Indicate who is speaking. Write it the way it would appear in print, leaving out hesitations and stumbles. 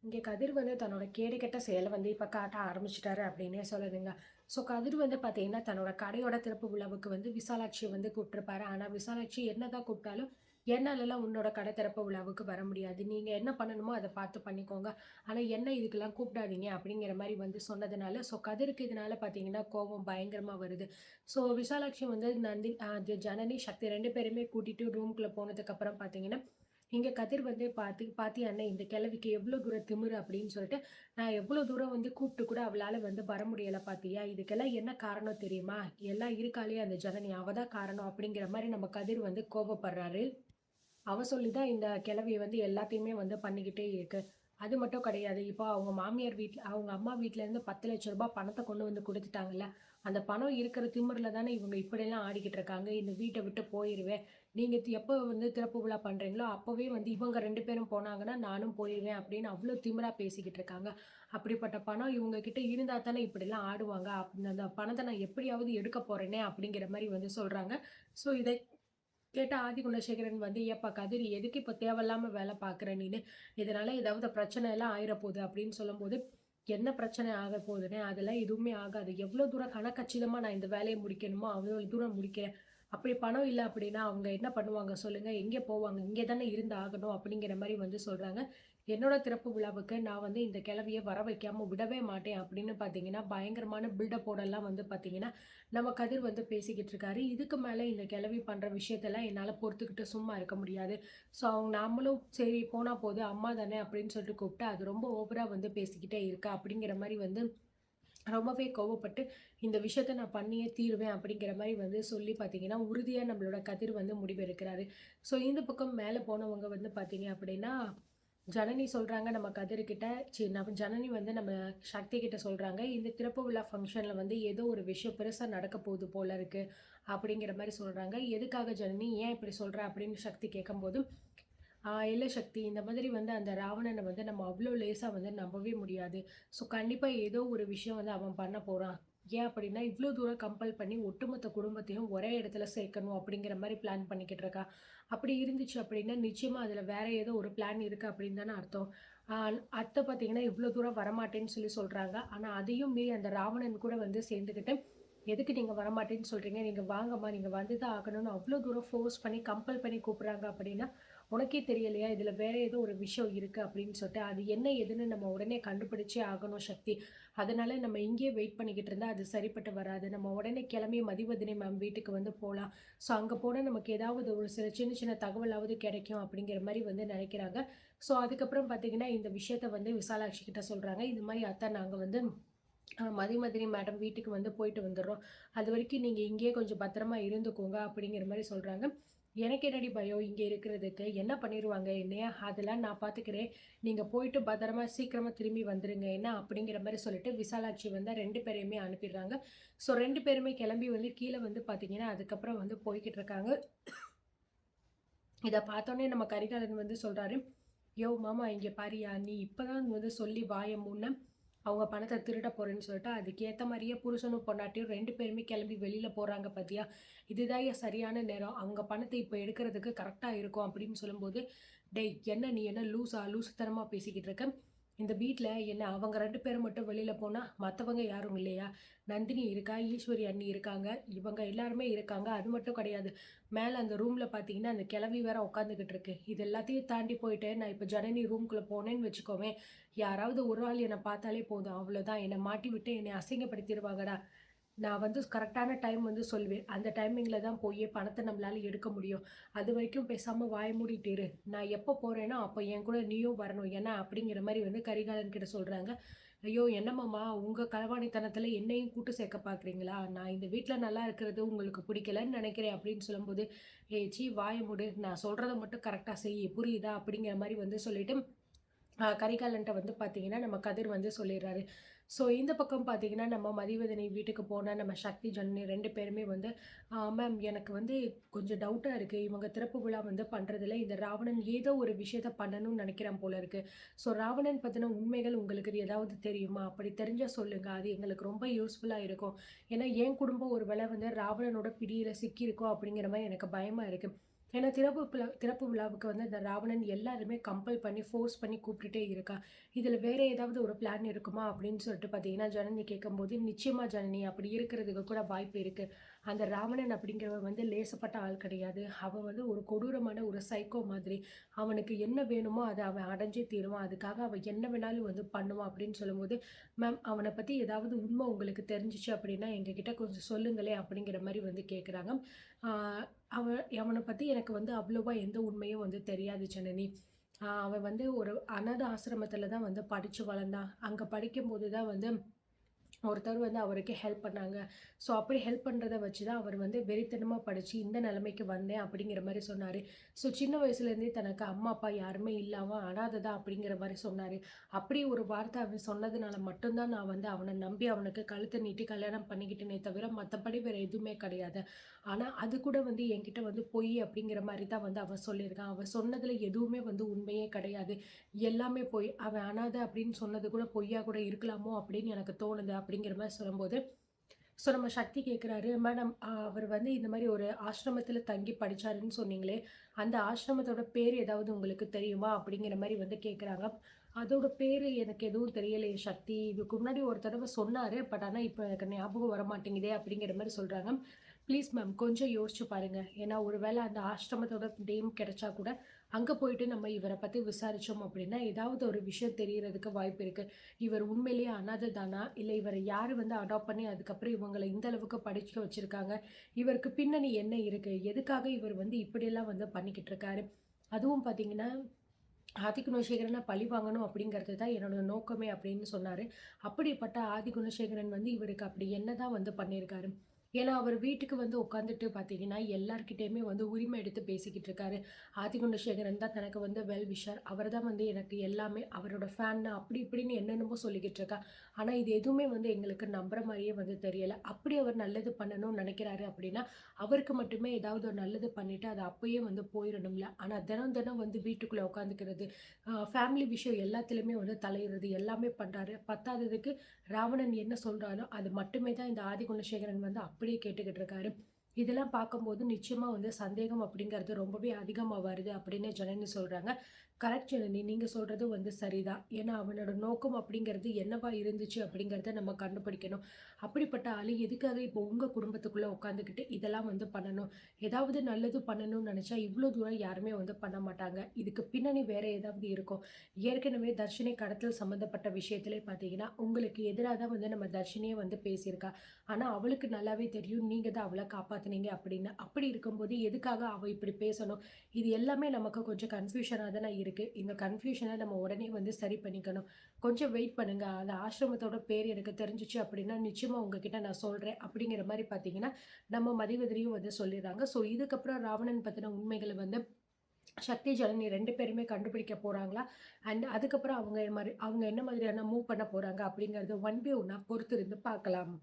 Speaker 1: இங்கே கதிர் வந்து தன்னோட கேடுகெட்ட செயலை வந்து இப்போ காட்ட ஆரம்பிச்சிட்டாரு அப்படின்னே சொல்லுதுங்க. ஸோ கதிர் வந்து பார்த்தீங்கன்னா தன்னோட கடையோட திறப்பு விழாவுக்கு வந்து விசாலாட்சியை வந்து கூப்பிட்டுருப்பாரு. ஆனால் விசாலாட்சி என்னதான் கூப்பிட்டாலும் என்னாலலாம் உன்னோட கடை திறப்பு விழாவுக்கு வர முடியாது. நீங்கள் என்ன பண்ணணுமோ அதை பார்த்து பண்ணிக்கோங்க. ஆனால் என்ன இதுக்கெல்லாம் கூப்பிடாதீங்க அப்படிங்கிற மாதிரி வந்து சொன்னதுனால ஸோ கதிருக்கு இதனால பார்த்தீங்கன்னா கோபம் பயங்கரமாக வருது. ஸோ விசாலாட்சி வந்து ஜனனி சக்தி ரெண்டு பேருமே கூட்டிட்டு ரூம்குள்ளே போனதுக்கப்புறம் பார்த்தீங்கன்னா இங்க கதிர் வந்து பாத்தியா அண்ணே இந்த கிழவிக்கு எவ்வளோ தூரம் திமிரு அப்படின்னு சொல்லிட்டு, நான் எவ்வளோ தூரம் வந்து கூப்பிட்டு கூட அவளால வந்து வர முடியல பாத்தியா? இதுக்கெல்லாம் என்ன காரணம் தெரியுமா? எல்லாம் இருக்காளே அந்த ஜனனி, அவ தான் காரணம் அப்படிங்கிற மாரி நம்ம கதிர் வந்து கோபப்படுறாரு. அவ சொல்லி தான் இந்த கிழவி வந்து எல்லாத்தையுமே வந்து பண்ணிக்கிட்டே இருக்கு. அது மட்டும் கிடையாது. இப்போ அவங்க மாமியார் வீட்ல அவங்க அம்மா வீட்லேருந்து ரூ. 10,00,000 பணத்த கொண்டு வந்து குடுத்துட்டாங்கல்ல. அந்த பணம் இருக்கிற திமிர்ல தானே இவங்க இப்படியெல்லாம் ஆடிக்கிட்டு இருக்காங்க. இந்த வீட்ட விட்டு போயிருவேன். நீங்க எப்போ வந்து திறப்பு விழா பண்றீங்களோ, அப்பவே வந்து இவங்க 2 பேரும் போனாங்கன்னா, நானும் போயிருவேன் அப்படின்னு அவ்ளோ திமிரா பேசிக்கிட்டு இருக்காங்க. அப்படிப்பட்ட பணம் இவங்க கிட்ட இருந்தா தானே இப்படிலாம் ஆடுவாங்க. அந்த பணத்த நான் எப்படியாவது எடுக்க போறேனே அப்படிங்கிற மாரி வந்து சொல்றாங்க. ஸோ இதை கேட்ட ஆதிகுலசேகரன் வந்து, "ஏப்பா கதிர் எதுக்கு இப்ப தேவையில்லாம வேலை பார்க்குற நீனு? இதனால ஏதாவது பிரச்சனை எல்லாம் ஆயிறப்போகுது" அப்படின்னு சொல்லும்போது, "என்ன பிரச்சனை ஆகப்போகுதுண்ணே? அதெல்லாம் எதுவுமே ஆகாது. எவ்வளோ தூரம் கணக்கச்சிதமா நான் இந்த வேலைய முடிக்கணுமோ, அவ்வளோ தூரம் முடிக்கிறேன். அப்படி பணம் இல்ல அப்படின்னா, அவங்க என்ன பண்ணுவாங்க சொல்லுங்க? எங்கே போவாங்க? இங்கே தானே இருந்து ஆகணும்." அப்படிங்கிற மாரி வந்து சொல்றாங்க. "என்னோட திறப்பு விழாவுக்கு நான் வந்து இந்த கிழவிய வர வைக்காம விடவே மாட்டேன்." அப்படின்னு பார்த்தீங்கன்னா, பயங்கரமான பில்டப்போடலாம் வந்து பார்த்தீங்கன்னா, நம்ம கதிர் வந்து பேசிக்கிட்டு இருக்காரு. இதுக்கு மேல இந்த கிழவி பண்ற விஷயத்தெல்லாம் என்னால பொறுத்துக்கிட்டு சும்மா இருக்க முடியாது. ஸோ நம்மளும் சரி போனா போது, அம்மா தானே அப்படின்னு சொல்லிட்டு கூப்பிட்டு, அது ரொம்ப ஓவரா வந்து பேசிக்கிட்டே இருக்கா அப்படிங்கிற மாரி வந்து ரொம்பவே கோவப்பட்டு, இந்த விஷயத்த நான் பண்ணியே தீருவேன் அப்படிங்கிற மாரி வந்து சொல்லி பார்த்தீங்கன்னா, உறுதியா நம்மளோட கதிர் வந்து முடிவெடுக்கிறாரு. ஸோ இந்த பக்கம் மேல போனவங்க வந்து பார்த்தீங்க அப்படின்னா, ஜனனி சொல்றாங்க நம்ம கதிர்கிட்ட நம்ம ஜனனி வந்து நம்ம சக்தி கிட்ட சொல்றாங்க, "இந்த திறப்பு விழா ஃபங்ஷன்ல வந்து ஏதோ ஒரு விஷயம் பெருசா நடக்க போகுது போல இருக்கு." அப்படிங்கிற மாரி சொல்றாங்க. "எதுக்காக ஜனனி? ஏன் இப்படி சொல்ற?" அப்படின்னு சக்தி கேட்கும்போது, இல்ல சக்தி. இந்த மாதிரி வந்து அந்த ராவணன வந்து நம்ம அவ்ளோ லேசா வந்து நம்பவே முடியாது. ஸோ கண்டிப்பா ஏதோ ஒரு விஷயம் வந்து அவன் பண்ண போறான். ஏன் அப்படின்னா, இவ்ளோ தூரம் கம்பல் பண்ணி ஒட்டுமொத்த குடும்பத்தையும் ஒரே இடத்துல சேர்க்கணும் அப்படிங்கிற மாரி பிளான் பண்ணிக்கிட்டு இருக்கா. அப்படி இருந்துச்சு அப்படின்னா, நிச்சயமா அதுல வேற ஏதோ ஒரு பிளான் இருக்கு அப்படின்னு தானே அர்த்தம். ஆ அத்தை பார்த்தீங்கன்னா, இவ்ளோ தூரம் வரமாட்டேன்னு சொல்லி சொல்றாங்க. ஆனா அதையும் மீறி அந்த ராவணன் கூட வந்து சேர்ந்துக்கிட்டு, "எதுக்கு நீங்க வரமாட்டேன்னு சொல்றீங்க? நீங்க வாங்கம்மா, நீங்க வந்து தான் ஆகணும்னு" அவ்ளோ தூரம் ஃபோர்ஸ் பண்ணி, கம்பல் பண்ணி கூப்பிடுறாங்க அப்படின்னா, உனக்கே தெரியலையா? இதுல வேற ஏதோ ஒரு விஷயம் இருக்கு அப்படின்னு சொல்லிட்டு, அது என்ன ஏதுன்னு நம்ம உடனே கண்டுபிடிச்சே ஆகணும் சக்தி. அதனால நம்ம இங்கேயே வெயிட் பண்ணிக்கிட்டு இருந்தா அது சரிப்பட்டு வராது. நம்ம உடனே கிளம்பி மதிவதனி மேம் வீட்டுக்கு வந்து போலாம். ஸோ அங்க போனா நமக்கு ஏதாவது ஒரு சில சின்ன சின்ன தகவலாவது கிடைக்கும் அப்படிங்கிற மாரி வந்து நினைக்கிறாங்க. ஸோ அதுக்கப்புறம் பார்த்தீங்கன்னா, இந்த விஷயத்த வந்து விசாலாட்சி கிட்ட சொல்றாங்க. இந்த மாரி அத்தை நாங்க வந்து மதிவதனி மேடம் வீட்டுக்கு வந்து போயிட்டு வந்துர்றோம். அதுவரைக்கும் நீங்க இங்கேயே கொஞ்சம் பத்திரமா இருந்துக்கோங்க அப்படிங்கிற மாரி சொல்றாங்க. எனக்கு என்னடி பயம் இங்க இருக்கிறதுக்கு. என்ன பண்ணிருவாங்க என்னைய? அதெல்லாம் நான் பார்த்துக்கிறேன். நீங்க போயிட்டு பத்திரமா சீக்கிரமா திரும்பி வந்துருங்க என்ன? அப்படிங்கிற மாரி சொல்லிட்டு விசாலாட்சி வந்து 2 பேரையுமே அனுப்பிடுறாங்க. ஸோ 2 பேருமே கிளம்பி வந்து கீழ வந்து பார்த்தீங்கன்னா, அதுக்கப்புறம் வந்து போய்க்கிட்டு இருக்காங்க. இத பார்த்தோனே நம்ம கரிகாலன் வந்து சொல்றாரு, "யோவ் மாமா இங்க பாருய்யா! நீ இப்ப தான் வந்து சொல்லி வாய மூடுன. அவங்க பணத்த திருட போறேன்னு சொல்லிட்டு, அதுக்கேத்த மாரியே புருஷனும் பொண்டாட்டியும் 2 பேருமே கிளம்பி வெளில போறாங்க பாத்தியா? இதுதான்யா சரியான நேரம். அவங்க பணத்த இப்ப எடுக்கிறதுக்கு கரெக்ட்டா இருக்கும்." அப்படின்னு சொல்லும்போது, "டேய் என்ன நீ என்ன லூசா? லூசுத்தனமா பேசிக்கிட்டு இருக்க? இந்த வீட்ல என்ன அவங்க 2 பேரும் மட்டும் வெளில போனா, மத்தவங்க யாரும் இல்லையா? நந்தினி இருக்கா, ஈஸ்வரி அண்ணி இருக்காங்க, இவங்க எல்லாருமே இருக்காங்க. அது மட்டும் கிடையாது. மேல அந்த ரூம்ல பார்த்தீங்கன்னா, அந்த கிழவி வேற உட்காந்துக்கிட்டு இருக்கு. இது எல்லாத்தையும் தாண்டி போயிட்டு, நான் இப்ப ஜனனி ரூம்குள்ள போனேன்னு வச்சுக்கோவேன், யாராவது ஒரு ஆள் என்ன பார்த்தாலே போதும். அவ்வளோதான். என்ன மாட்டி விட்டு என்னைய அசிங்கப்படுத்திருவாங்கடா. நான் வந்து கரெக்ட்டான டைம் வந்து சொல்லுவேன். அந்த டைமிங்ல தான் போயி பணத்த நம்மளால எடுக்க முடியும். அதுவரைக்கும் பேசாம வாய மூடிட்டு இரு. நான் எப்போ போறேனோ, அப்ப என் கூட நீயும் வரணும். ஏன்னா, அப்படிங்கிற மாரி வந்து கரிகாலன் கிட்ட சொல்றாங்க. ஐயோ! என்ன மாமா உங்க களவாணித்தனத்துல என்னையும் கூட்டு சேர்க்க பார்க்குறீங்களா? நான் இந்த வீட்ல நல்லா இருக்கிறது உங்களுக்கு பிடிக்கலன்னு நெனைக்கிறேன் அப்படின்னு சொல்லும்போது, ஏய் ச்சீ வாய மூடு. நான் சொல்றத மட்டும் கரெக்ட்டா செய்யி. புரியுதா? அப்படிங்கிற மாரி வந்து சொல்லிட்டு கரிகாலன்ட்ட வந்து பார்த்தீங்கன்னா, நம்ம கதிர் வந்து சொல்லிர்றாரு. ஸோ இந்த பக்கம் பார்த்தீங்கன்னா, நம்ம மதிவதனி வீட்டுக்கு போன நம்ம சக்தி, ஜனனி 2 பேருமே வந்து, மேம் எனக்கு வந்து கொஞ்சம் டவுட்டா இருக்கு. இவங்க திறப்பு விழா வந்து பண்றதுல இந்த ராவணன் ஏதோ ஒரு விஷயத்த பண்ணணும்னு நெனைக்கிறான் போல இருக்கு. ஸோ ராவணன் பத்தின உண்மைகள் உங்களுக்கு ஏதாவது தெரியுமா? அப்படி தெரிஞ்சா சொல்லுங்க. அது எங்களுக்கு ரொம்ப யூஸ்ஃபுல்லா இருக்கும். ஏன்னா, என் குடும்பம் ஒரு வேள வந்து ராவணனோட பிடியில சிக்கியிருக்கோ அப்படிங்கிற மாரி எனக்கு பயமா இருக்கு. ஏன்னா திறப்பு விழாவுக்கு வந்து அந்த ராவணன் எல்லாருமே கம்பல் பண்ணி, ஃபோர்ஸ் பண்ணி கூப்பிட்டுட்டே இருக்கான். இதுல வேற ஏதாவது ஒரு பிளான் இருக்குமா? அப்படின்னு சொல்லிட்டு பார்த்தீங்கன்னா, ஜனனி கேட்கும்போது, நிச்சயமா ஜனனி அப்படி இருக்கிறதுக்கு கூட வாய்ப்பு இருக்கு. அந்த ராவணன் அப்படிங்கிறவன் வந்து லேசப்பட்ட ஆள் கிடையாது. அவன் வந்து ஒரு கொடூரமான ஒரு சைக்கோ மாதிரி. அவனுக்கு என்ன வேணுமோ அத அவன் அடைஞ்சே தீருவான். அதுக்காக அவன் என்ன வேணாலும் வந்து பண்ணுவான் அப்படின்னு சொல்லும்போது, மேம் அவன பத்தி ஏதாவது உண்மை உங்களுக்கு தெரிஞ்சுச்சு அப்படின்னா எங்ககிட்ட கொஞ்சம் சொல்லுங்களேன் அப்படிங்கிற மாரி வந்து கேட்குறாங்க. ஆ அவன பத்தி எனக்கு வந்து அவ்வளவா எந்த உண்மையும் வந்து தெரியாது ஜனனி. அவன் வந்து ஒரு அனாதை ஆசிரமத்தில தான் வந்து படிச்சு வளர்ந்தான். அங்க படிக்கும்போது தான் வந்து ஒருத்தர் வந்து அவருக்கு ஹெல்ப் பண்ணாங்க. ஸோ அப்படி ஹெல்ப் பண்றத வச்சு தான் அவர் வந்து வெறித்தனமா படிச்சு இந்த நிலைமைக்கு வந்தேன் அப்படிங்கிற மாரி சொன்னாரு. ஸோ சின்ன வயசுலேருந்தே தனக்கு அம்மா, அப்பா யாருமே இல்ல. அவன் அனாதை தான் அப்படிங்கிற மாரி சொன்னாரு. அப்படி ஒரு வார்த்தை அவன் சொன்னதுனால மட்டும் தான் நான் வந்து அவன நம்பி அவனுக்கு கழுத்த நீட்டி கல்யாணம் பண்ணிக்கிட்டேனே தவிர, மத்தபடி வேற எதுவுமே கிடையாது. ஆனா அது கூட வந்து என்கிட்ட வந்து பொய் அப்படிங்கிற மாரி தான் வந்து அவன் சொல்லியிருக்கான். அவன் சொன்னதுல எதுவுமே வந்து உண்மையே கிடையாது. எல்லாமே பொய். அவன் அனாதை அப்படின்னு சொன்னது கூட பொய்யா கூட இருக்கலாமோ அப்படின்னு எனக்கு தோணுது அப்படிங்கிற மாரி சொல்லும்போது, ஸோ நம்ம சக்தி கேட்குறாரு, மேடம் அவர் வந்து இந்த மாரி ஒரு ஆசிரமத்தில தங்கி படிச்சாருன்னு சொன்னீங்களே, அந்த ஆசிரமத்தோட பேர் ஏதாவது உங்களுக்கு தெரியுமா? அப்படிங்கிற மாரி வந்து கேட்குறாங்க. அதோட பேரு எனக்கு எதுவும் தெரியலையே சக்தி. இதுக்கு முன்னாடி ஒரு தடவ சொன்னாரு. பட் ஆனா இப்ப எனக்கு ஞாபகம் வரமாட்டேங்குதே அப்படிங்கிற மாரி சொல்றாங்க. ப்ளீஸ் மேம் கொஞ்சம் யோசிச்சு பாருங்க. ஏன்னா ஒரு வேள அந்த ஆசிரமத்தோட நேம் கிடைச்சா கூட, அங்க போயிட்டு நம்ம இவர பத்தி விசாரிச்சோம் அப்படின்னா, ஏதாவது ஒரு விஷயம் தெரியறதுக்கு வாய்ப்பு இருக்கு. இவர் உண்மையிலேயே அனாதை தானா? இல்ல இவர யாரு வந்து அடாப்ட் பண்ணி அதுக்கப்புறம் இவங்கள இந்த அளவுக்கு படிக்க வச்சிருக்காங்க? இவருக்கு பின்னணி என்ன இருக்கு? எதுக்காக இவர் வந்து இப்படியெல்லாம் வந்து பண்ணிக்கிட்டு இருக்காரு? அதுவும் பார்த்தீங்கன்னா, ஆதி குணசேகரன பழி வாங்கணும் அப்படிங்கிறது தான் என்னோட நோக்கமே அப்படின்னு சொன்னாரு. அப்படிப்பட்ட ஆதி குணசேகரன் வந்து இவருக்கு அப்படி என்னதான் வந்து பண்ணியிருக்காரு? ஏன்னா, அவர் வீட்டுக்கு வந்து உட்காந்துட்டு பார்த்தீங்கன்னா, எல்லார்கிட்டயுமே வந்து உரிமை எடுத்து பேசிக்கிட்டு இருக்காரு. ஆதி குணசேகரன் தான் தனக்கு வந்து வெல் விஷர். அவர் தான் வந்து எனக்கு எல்லாமே அவரோட ஃபேன் அப்படி இப்படின்னு என்னென்னமோ சொல்லிக்கிட்டு இருக்கா. ஆனா, இது எதுவுமே வந்து எங்களுக்கு நம்புற மாரியே வந்து தெரியல. அப்படி அவர் நல்லது பண்ணணும்னு நெனைக்கிறாரு அப்படின்னா, அவருக்கு மட்டுமே ஏதாவது ஒரு நல்லது பண்ணிட்டு அது அப்பயே வந்து போயிரணும்ல. ஆனா தினம் தினம் வந்து வீட்டுக்குள்ள உட்காந்துக்கிறது, ஃபேமிலி விஷயம் எல்லாத்துலயுமே வந்து தலையிடுறது எல்லாமே பண்றாரு. பத்தாததுக்கு ராவணன் என்ன சொல்றானோ, அது மட்டுமே தான் இந்த ஆதி குணசேகரன் வந்து அப்படியே கேட்டுக்கிட்டு இருக்காரு. இதெல்லாம் பார்க்கும்போது நிச்சயமா வந்து சந்தேகம் அப்படிங்கிறது ரொம்பவே அதிகமா வருது அப்படின்னு ஜனனி சொல்றாங்க. கரெக்ட் ஜனனி. நீங்க சொல்றதும் வந்து சரிதான். ஏன்னா அவனோட நோக்கம் அப்படிங்கிறது என்னவா இருந்துச்சு அப்படிங்கிறத நம்ம கண்டுபிடிக்கணும். அப்படிப்பட்ட ஆளு எதுக்காக இப்போ உங்க குடும்பத்துக்குள்ள உட்காந்துக்கிட்டு இதெல்லாம் வந்து பண்ணணும்? ஏதாவது நல்லது பண்ணணும்னு நெனச்சா இவ்ளோ தூரம் யாருமே வந்து பண்ண மாட்டாங்க. இதுக்கு பின்னணி வேற ஏதாவது இருக்கும். ஏற்கனவே தர்ஷினி கடத்தல் சம்மந்தப்பட்ட விஷயத்திலே பார்த்தீங்கன்னா, உங்களுக்கு எதிரா தான் வந்து நம்ம தர்ஷினியே வந்து பேசியிருக்கா. ஆனா, அவளுக்கு நல்லாவே தெரியும் நீங்க தான் அவள காப்பாத்துனீங்க அப்படின்னு. அப்படி இருக்கும்போது எதுக்காக அவ இப்படி பேசணும்? இது எல்லாமே நமக்கு கொஞ்சம் கன்ஃப்யூஷனா தானே இருக்கு. இந்த கன்ஃப்யூஷன நம்ம உடனே வந்து சரி பண்ணிக்கணும். கொஞ்சம் வெயிட் பண்ணுங்க. அந்த ஆசிரமத்தோட பேர் எனக்கு தெரிஞ்சுச்சு அப்படின்னா, நிச்சயமா உங்ககிட்ட நான் சொல்றேன். அப்படிங்கிற மாரி பார்த்தீங்கன்னா, நம்ம மதிவதனியும் வந்து சொல்லிடுறாங்க. ஸோ இதுக்கப்புறம் ராவணன் பத்தின உண்மைகள வந்து சக்தி, ஜனனி 2 பேருமே கண்டுபிடிக்க போறாங்களா? அண்ட் அதுக்கப்புறம் அவங்க என்ன மாதிரியான மூவ் பண்ண போறாங்க அப்படிங்கிறது ஒன் பை ஒன்னா பொறுத்திருந்து பார்க்கலாம்.